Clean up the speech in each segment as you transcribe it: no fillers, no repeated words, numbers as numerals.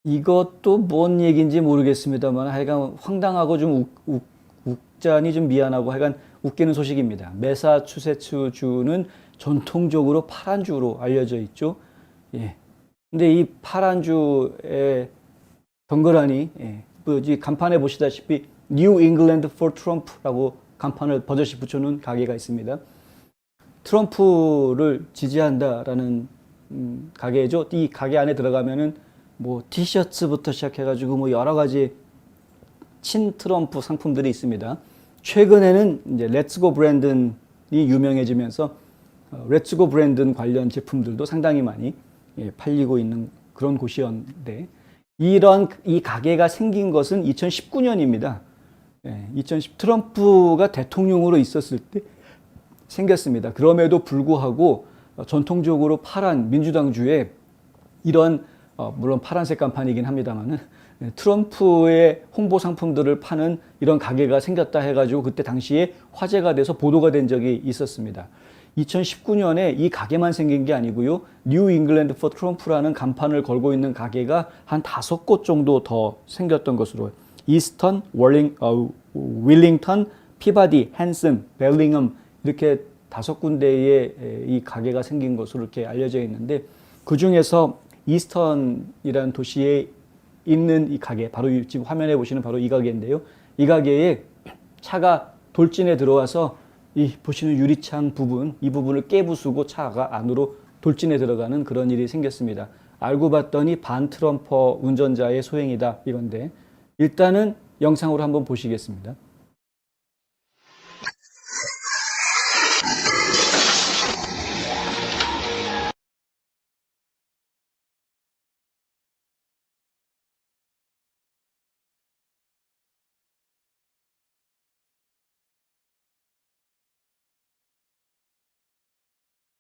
이것도 뭔 얘기인지 모르겠습니다만 하여간 황당하고 좀 웃자니 좀 미안하고 하여간 웃기는 소식입니다. 매사추세츠 주는 전통적으로 파란 주로 알려져 있죠. 예. 근데 이 파란 주에 덩그러니 뭐지 간판에 보시다시피 New England for Trump라고 간판을 버젓이 붙여놓은 가게가 있습니다. 트럼프를 지지한다라는 가게죠. 이 가게 안에 들어가면은 뭐 티셔츠부터 시작해가지고 뭐 여러 가지 친트럼프 상품들이 있습니다. 최근에는 이제 렛츠고 브랜든이 유명해지면서 렛츠고 브랜든 관련 제품들도 상당히 많이 팔리고 있는 그런 곳이었는데 이 가게가 생긴 것은 2019년입니다. 2010 트럼프가 대통령으로 있었을 때 생겼습니다. 그럼에도 불구하고 전통적으로 파란 민주당주에 이런 물론 파란색 간판이긴 합니다만은 트럼프의 홍보 상품들을 파는 이런 가게가 생겼다 해가지고 그때 당시에 화제가 돼서 보도가 된 적이 있었습니다. 2019년에 이 가게만 생긴 게 아니고요. 뉴 잉글랜드 포 트럼프라는 간판을 걸고 있는 가게가 한 5곳 정도 더 생겼던 것으로 이스턴, 윌링턴, 피바디, 헨슨, 벨링엄 이렇게 5군데의 이 가게가 생긴 것으로 이렇게 알려져 있는데 그 중에서 이스턴이라는 도시에 있는 이 가게, 바로 지금 화면에 보시는 바로 이 가게인데요. 이 가게에 차가 돌진에 들어와서 이 보시는 유리창 부분, 이 부분을 깨부수고 차가 안으로 돌진에 들어가는 그런 일이 생겼습니다. 알고 봤더니 반트럼퍼 운전자의 소행이다 이건데 일단은 영상으로 한번 보시겠습니다.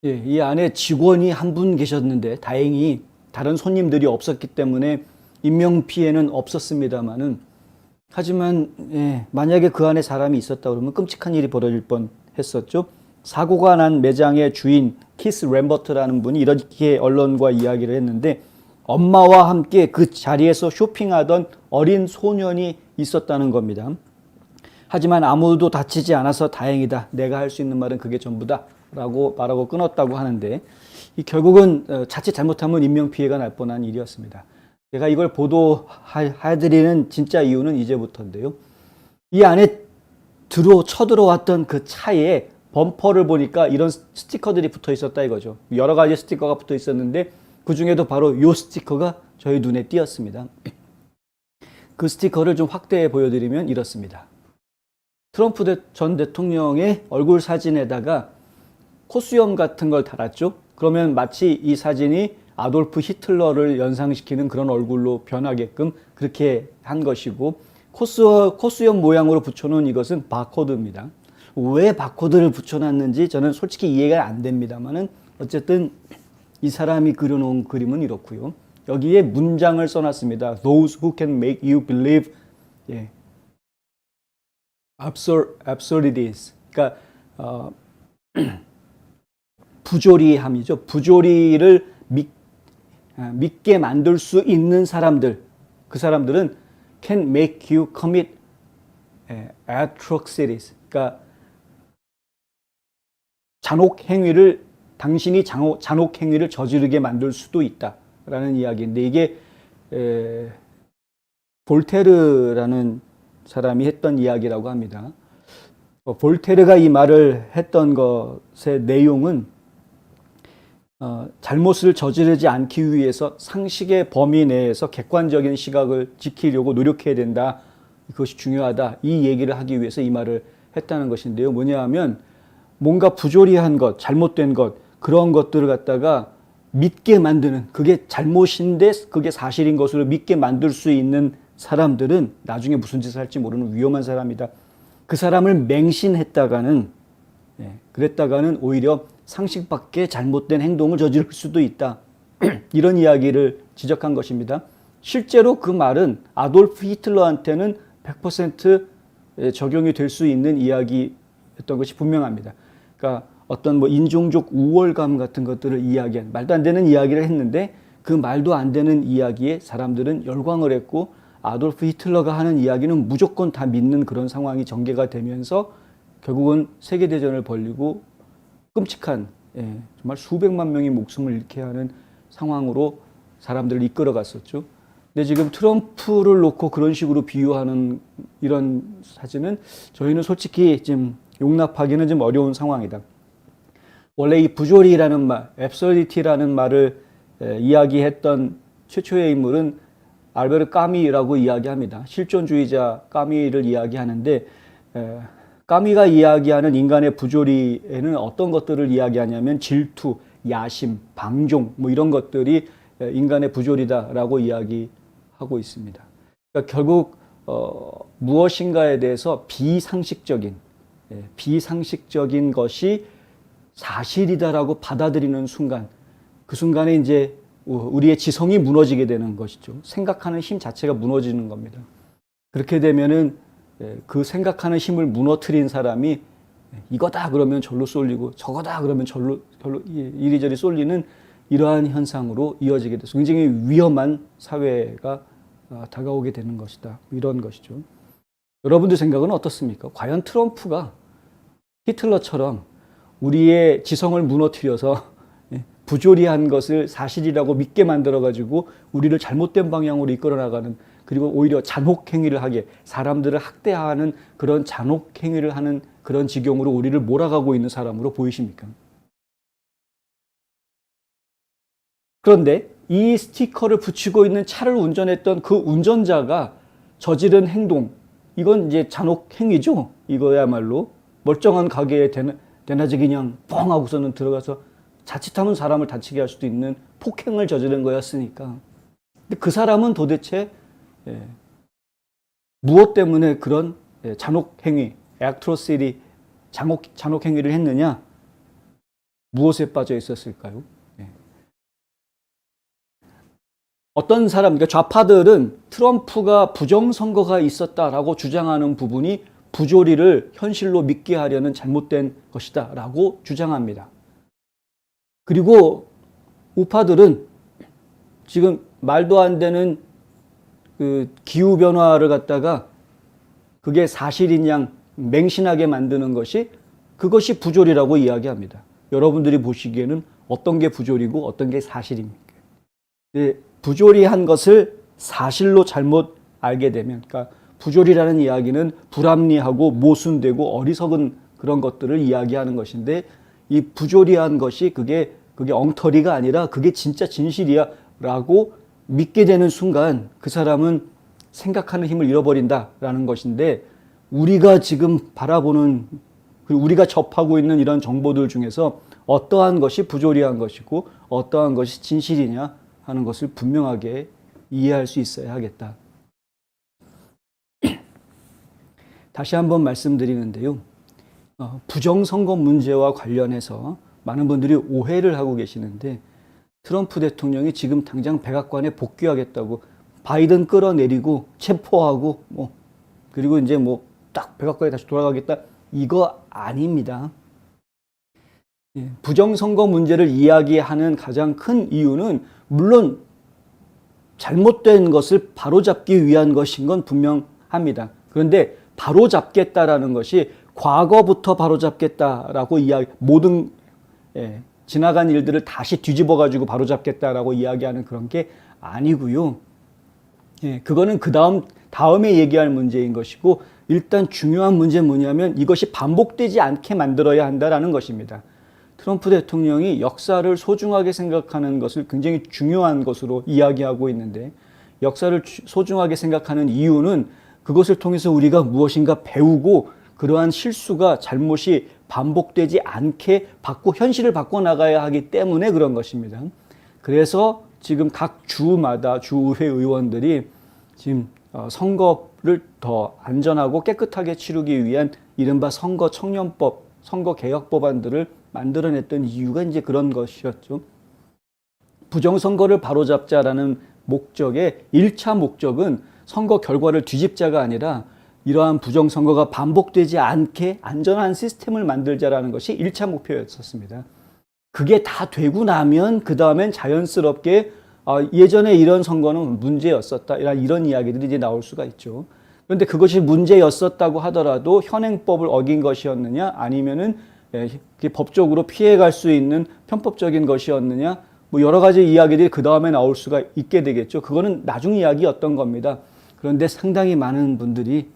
예, 이 안에 직원이 한 분 계셨는데 다행히 다른 손님들이 없었기 때문에 인명피해는 없었습니다만은 하지만 만약에 그 안에 사람이 있었다 그러면 끔찍한 일이 벌어질 뻔 했었죠. 사고가 난 매장의 주인 키스 램버트라는 분이 이렇게 언론과 이야기를 했는데 엄마와 함께 그 자리에서 쇼핑하던 어린 소년이 있었다는 겁니다. 하지만 아무도 다치지 않아서 다행이다. 내가 할 수 있는 말은 그게 전부다. 라고 말하고 끊었다고 하는데 결국은 자칫 잘못하면 인명피해가 날 뻔한 일이었습니다. 제가 이걸 보도해드리는 진짜 이유는 이제부터인데요. 이 안에 쳐들어왔던 그 차에 범퍼를 보니까 이런 스티커들이 붙어 있었다 이거죠. 여러 가지 스티커가 붙어 있었는데 그 중에도 바로 이 스티커가 저희 눈에 띄었습니다. 그 스티커를 좀 확대해 보여드리면 이렇습니다. 트럼프 전 대통령의 얼굴 사진에다가 코수염 같은 걸 달았죠. 그러면 마치 이 사진이 아돌프 히틀러를 연상시키는 그런 얼굴로 변하게끔 그렇게 한 것이고 코수염 모양으로 붙여놓은 이것은 바코드입니다. 왜 바코드를 붙여놨는지 저는 솔직히 이해가 안 됩니다만은 어쨌든 이 사람이 그려놓은 그림은 이렇고요. 여기에 문장을 써놨습니다. Those who can make you believe absurdities. 그러니까 부조리함이죠. 부조리를 믿게 만들 수 있는 사람들, 그 사람들은 can make you commit atrocities. 그러니까 당신이 잔혹 행위를 저지르게 만들 수도 있다라는 이야기인데 이게 볼테르라는 사람이 했던 이야기라고 합니다. 볼테르가 이 말을 했던 것의 내용은 잘못을 저지르지 않기 위해서 상식의 범위 내에서 객관적인 시각을 지키려고 노력해야 된다. 그것이 중요하다. 이 얘기를 하기 위해서 이 말을 했다는 것인데요. 뭐냐 하면 뭔가 부조리한 것, 잘못된 것, 그런 것들을 갖다가 믿게 만드는, 그게 잘못인데 그게 사실인 것으로 믿게 만들 수 있는 사람들은 나중에 무슨 짓을 할지 모르는 위험한 사람이다. 그 사람을 맹신했다가는 그랬다가는 오히려 상식 밖의 잘못된 행동을 저지를 수도 있다. 이런 이야기를 지적한 것입니다. 실제로 그 말은 아돌프 히틀러한테는 100% 적용이 될 수 있는 이야기였던 것이 분명합니다. 그러니까 어떤 인종적 우월감 같은 것들을 이야기한 말도 안 되는 이야기를 했는데 그 말도 안 되는 이야기에 사람들은 열광을 했고 아돌프 히틀러가 하는 이야기는 무조건 다 믿는 그런 상황이 전개가 되면서 결국은 세계대전을 벌이고 끔찍한 정말 수백만 명의 목숨을 잃게 하는 상황으로 사람들을 이끌어 갔었죠. 근데 지금 트럼프를 놓고 그런 식으로 비유하는 이런 사진은 저희는 솔직히 좀 용납하기는 좀 어려운 상황이다. 원래 이 부조리라는 말, absurdity라는 말을 이야기했던 최초의 인물은 알베르 까미라고 이야기합니다. 실존주의자 까미를 이야기하는데 까미가 이야기하는 인간의 부조리에는 어떤 것들을 이야기하냐면 질투, 야심, 방종 뭐 이런 것들이 인간의 부조리다라고 이야기하고 있습니다. 그러니까 결국 무엇인가에 대해서 비상식적인 것이 사실이다라고 받아들이는 순간, 그 순간에 이제 우리의 지성이 무너지게 되는 것이죠. 생각하는 힘 자체가 무너지는 겁니다. 그렇게 되면은 그 생각하는 힘을 무너뜨린 사람이 이거다 그러면 절로 쏠리고 저거다 그러면 절로 이리저리 쏠리는 이러한 현상으로 이어지게 돼서 굉장히 위험한 사회가 다가오게 되는 것이다. 이런 것이죠. 여러분들 생각은 어떻습니까? 과연 트럼프가 히틀러처럼 우리의 지성을 무너뜨려서 부조리한 것을 사실이라고 믿게 만들어가지고 우리를 잘못된 방향으로 이끌어 나가는, 그리고 오히려 잔혹행위를 하게, 사람들을 학대하는 그런 잔혹행위를 하는 그런 지경으로 우리를 몰아가고 있는 사람으로 보이십니까? 그런데 이 스티커를 붙이고 있는 차를 운전했던 그 운전자가 저지른 행동, 이건 이제 잔혹행위죠. 이거야말로 멀쩡한 가게에 대낮에 그냥 뻥 하고서는 들어가서 자칫하면 사람을 다치게 할 수도 있는 폭행을 저지른 거였으니까. 근데 그 사람은 도대체 무엇 때문에 그런 잔혹행위, atrocity, 잔혹행위를 했느냐? 무엇에 빠져 있었을까요? 어떤 사람, 그러니까 좌파들은 트럼프가 부정선거가 있었다라고 주장하는 부분이 부조리를 현실로 믿게 하려는 잘못된 것이다 라고 주장합니다. 그리고 우파들은 지금 말도 안 되는 그 기후변화를 갖다가 그게 사실인 양 맹신하게 만드는 것이, 그것이 부조리라고 이야기합니다. 여러분들이 보시기에는 어떤 게 부조리고 어떤 게 사실입니까? 부조리한 것을 사실로 잘못 알게 되면, 그러니까 부조리라는 이야기는 불합리하고 모순되고 어리석은 그런 것들을 이야기하는 것인데, 이 부조리한 것이 그게 엉터리가 아니라 그게 진짜 진실이야 라고 믿게 되는 순간 그 사람은 생각하는 힘을 잃어버린다라는 것인데, 우리가 지금 바라보는, 우리가 접하고 있는 이런 정보들 중에서 어떠한 것이 부조리한 것이고 어떠한 것이 진실이냐 하는 것을 분명하게 이해할 수 있어야 하겠다. 다시 한번 말씀드리는데요. 부정선거 문제와 관련해서 많은 분들이 오해를 하고 계시는데, 트럼프 대통령이 지금 당장 백악관에 복귀하겠다고 바이든 끌어내리고 체포하고 그리고 이제 딱 백악관에 다시 돌아가겠다, 이거 아닙니다. 부정선거 문제를 이야기하는 가장 큰 이유는 물론 잘못된 것을 바로잡기 위한 것인 건 분명합니다. 그런데 바로잡겠다라는 것이 과거부터 바로잡겠다라고 모든 지나간 일들을 다시 뒤집어가지고 바로잡겠다라고 이야기하는 그런 게 아니고요. 그거는 다음에 얘기할 문제인 것이고, 일단 중요한 문제는 뭐냐면 이것이 반복되지 않게 만들어야 한다라는 것입니다. 트럼프 대통령이 역사를 소중하게 생각하는 것을 굉장히 중요한 것으로 이야기하고 있는데, 역사를 소중하게 생각하는 이유는 그것을 통해서 우리가 무엇인가 배우고 그러한 실수가, 잘못이 반복되지 않게 현실을 바꿔나가야 하기 때문에 그런 것입니다. 그래서 지금 각 주마다 주의회 의원들이 지금 선거를 더 안전하고 깨끗하게 치르기 위한 이른바 선거 청년법, 선거 개혁 법안들을 만들어냈던 이유가 이제 그런 것이었죠. 부정선거를 바로잡자라는 목적의 1차 목적은 선거 결과를 뒤집자가 아니라 이러한 부정선거가 반복되지 않게 안전한 시스템을 만들자라는 것이 1차 목표였었습니다. 그게 다 되고 나면 그 다음엔 자연스럽게 예전에 이런 선거는 문제였었다. 이런 이야기들이 이제 나올 수가 있죠. 그런데 그것이 문제였었다고 하더라도 현행법을 어긴 것이었느냐, 아니면은 법적으로 피해갈 수 있는 편법적인 것이었느냐, 뭐 여러 가지 이야기들이 그 다음에 나올 수가 있게 되겠죠. 그거는 나중 이야기였던 겁니다. 그런데 상당히 많은 분들이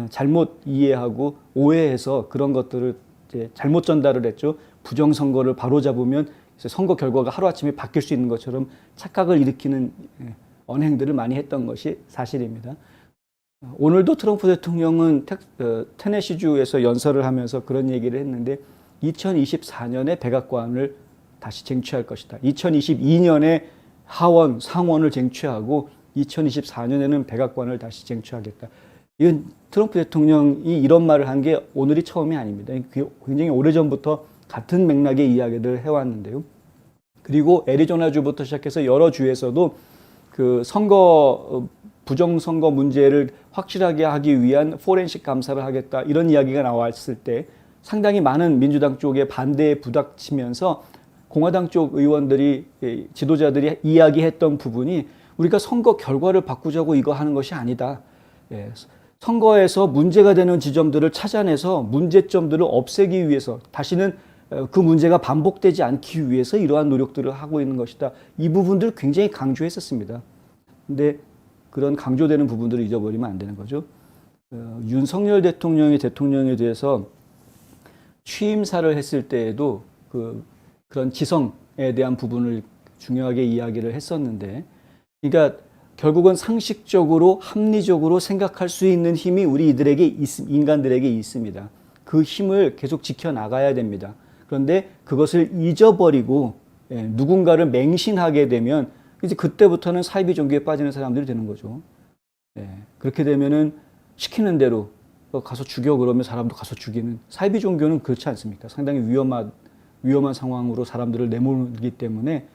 잘못 이해하고 오해해서 그런 것들을 이제 잘못 전달을 했죠. 부정선거를 바로잡으면 선거 결과가 하루아침에 바뀔 수 있는 것처럼 착각을 일으키는 언행들을 많이 했던 것이 사실입니다. 오늘도 트럼프 대통령은 테네시주에서 연설을 하면서 그런 얘기를 했는데 2024년에 백악관을 다시 쟁취할 것이다. 2022년에 하원, 상원을 쟁취하고 2024년에는 백악관을 다시 쟁취하겠다. 이건 트럼프 대통령이 이런 말을 한 게 오늘이 처음이 아닙니다. 굉장히 오래전부터 같은 맥락의 이야기를 해왔는데요. 그리고 애리조나주부터 시작해서 여러 주에서도 그 부정선거 문제를 확실하게 하기 위한 포렌식 감사를 하겠다, 이런 이야기가 나왔을 때 상당히 많은 민주당 쪽의 반대에 부닥치면서 공화당 쪽 의원들이, 지도자들이 이야기했던 부분이 우리가 선거 결과를 바꾸자고 이거 하는 것이 아니다. 선거에서 문제가 되는 지점들을 찾아내서 문제점들을 없애기 위해서, 다시는 그 문제가 반복되지 않기 위해서 이러한 노력들을 하고 있는 것이다. 이 부분들을 굉장히 강조했었습니다. 근데 그런 강조되는 부분들을 잊어버리면 안 되는 거죠. 윤석열 대통령이 대통령에 대해서 취임사를 했을 때에도 그런 지성에 대한 부분을 중요하게 이야기를 했었는데, 그러니까 결국은 상식적으로 합리적으로 생각할 수 있는 힘이 인간들에게 있습니다. 그 힘을 계속 지켜나가야 됩니다. 그런데 그것을 잊어버리고 누군가를 맹신하게 되면 이제 그때부터는 사이비 종교에 빠지는 사람들이 되는 거죠. 그렇게 되면은 시키는 대로 가서 죽여 그러면 사람도 가서 죽이는, 사이비 종교는 그렇지 않습니까? 상당히 위험한 상황으로 사람들을 내몰기 때문에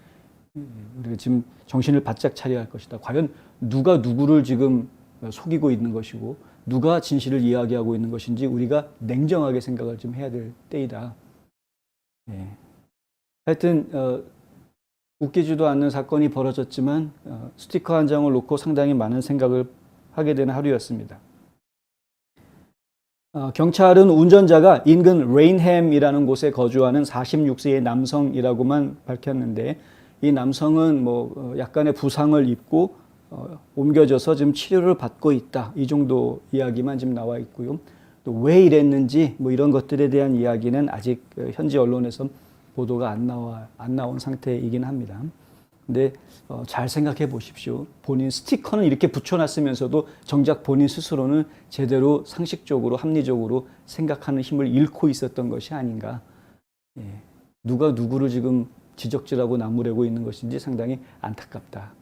우리가 지금 정신을 바짝 차려야 할 것이다. 과연 누가 누구를 지금 속이고 있는 것이고 누가 진실을 이야기하고 있는 것인지 우리가 냉정하게 생각을 좀 해야 될 때이다. 하여튼 웃기지도 않는 사건이 벌어졌지만 스티커 한 장을 놓고 상당히 많은 생각을 하게 되는 하루였습니다. 경찰은 운전자가 인근 레인햄이라는 곳에 거주하는 46세의 남성이라고만 밝혔는데, 이 남성은 약간의 부상을 입고 옮겨져서 지금 치료를 받고 있다, 이 정도 이야기만 지금 나와 있고요. 또 왜 이랬는지 이런 것들에 대한 이야기는 아직 현지 언론에서 보도가 안 나온 상태이긴 합니다. 근데 잘 생각해 보십시오. 본인 스티커는 이렇게 붙여놨으면서도 정작 본인 스스로는 제대로 상식적으로 합리적으로 생각하는 힘을 잃고 있었던 것이 아닌가. 누가 누구를 지금 지적질하고 나무래고 있는 것인지 상당히 안타깝다.